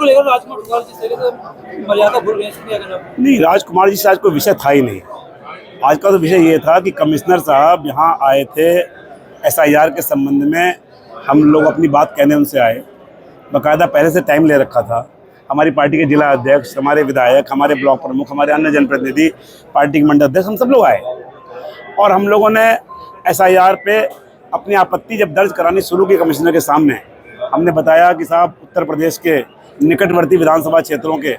लेकर राजकुमार जिस तरीके से मर्यादा भूल गए, क्या कहना आपका? नहीं, राजकुमार जी से आज कोई विषय था ही नहीं। आज का तो विषय ये था कि कमिश्नर साहब यहाँ आए थे एसआईआर के संबंध में। हम लोग अपनी बात कहने उनसे आए, बाकायदा पहले से टाइम ले रखा था। हमारी पार्टी के जिला अध्यक्ष, हमारे विधायक, हमारे ब्लॉक प्रमुख, हमारे अन्य जनप्रतिनिधि, पार्टी के मंडल अध्यक्ष, हम सब लोग आए और हम लोगों ने एसआईआर पे अपनी आपत्ति जब दर्ज करानी शुरू की कमिश्नर के सामने, हमने बताया कि साहब उत्तर प्रदेश के निकटवर्ती विधानसभा क्षेत्रों के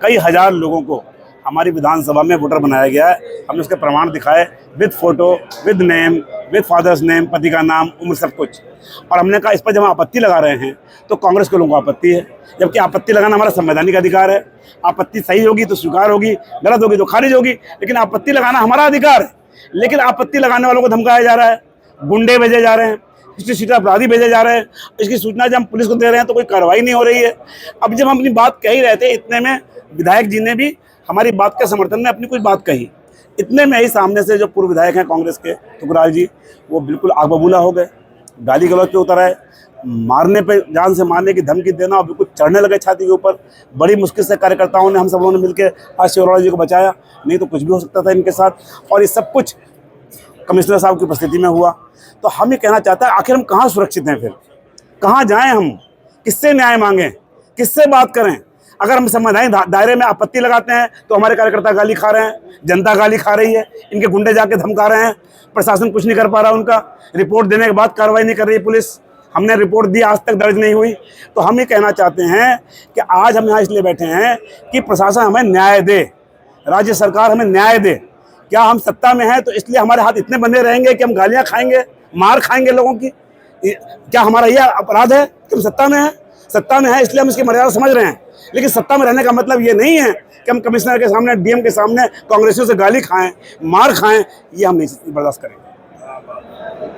कई हजार लोगों को हमारी विधानसभा में वोटर बनाया गया है। हमने उसके प्रमाण दिखाए, with photo, with name, with father's name, पति का नाम, उम्र, सब कुछ। और हमने कहा इस पर जब हम आपत्ति लगा रहे हैं तो कांग्रेस के लोगों को आपत्ति है, जबकि आपत्ति लगाना हमारा संवैधानिक अधिकार है। आपत्ति सही होगी तो स्वीकार होगी, गलत होगी तो खारिज होगी, लेकिन आपत्ति लगाना हमारा अधिकार है। लेकिन आपत्ति लगाने वालों को धमकाया जा रहा है, गुंडे भेजे जा रहे हैं, सीधा अपराधी भेजे जा रहे हैं। इसकी सूचना जब हम पुलिस को दे रहे हैं तो कोई कार्रवाई नहीं हो रही है। अब जब हम अपनी बात कह ही रहे थे, इतने में विधायक जी ने भी हमारी बात के समर्थन में अपनी कुछ बात कही। इतने में ही सामने से जो पूर्व विधायक हैं कांग्रेस के, तुकराल जी, वो बिल्कुल आग बबूला हो गए, गाली गलौज पे उतर आए, मारने पे, जान से मारने की धमकी देना और बिल्कुल चढ़ने लगे छाती के ऊपर। बड़ी मुश्किल से कार्यकर्ताओं ने, हम सब लोगों ने मिलकर आज शिवराज जी को बचाया, नहीं तो कुछ भी हो सकता था इनके साथ। और ये सब कुछ कमिश्नर साहब की उपस्थिति में हुआ। तो हम ये कहना चाहते हैं, आखिर हम कहाँ सुरक्षित हैं? फिर कहाँ जाएं हम? किससे न्याय मांगें? किससे बात करें? अगर हम संवैधानिक दायरे में आपत्ति लगाते हैं तो हमारे कार्यकर्ता गाली खा रहे हैं, जनता गाली खा रही है, इनके गुंडे जाके धमका रहे हैं, प्रशासन कुछ नहीं कर पा रहा उनका। रिपोर्ट देने के बाद कार्रवाई नहीं कर रही है पुलिस। हमने रिपोर्ट दी, आज तक दर्ज नहीं हुई। तो हम ये कहना चाहते हैं कि आज हम यहाँ इसलिए बैठे हैं कि प्रशासन हमें न्याय दे, राज्य सरकार हमें न्याय दे। क्या हम सत्ता में हैं तो इसलिए हमारे हाथ इतने बंधे रहेंगे कि हम गालियाँ खाएंगे, मार खाएंगे लोगों की? क्या हमारा यह अपराध है कि हम सत्ता में हैं? सत्ता में है इसलिए हम इसकी मर्यादा समझ रहे हैं, लेकिन सत्ता में रहने का मतलब ये नहीं है कि हम कमिश्नर के सामने, डीएम के सामने कांग्रेसियों से गाली खाएं, मार खाएं। ये हम नहीं बर्दाश्त करेंगे।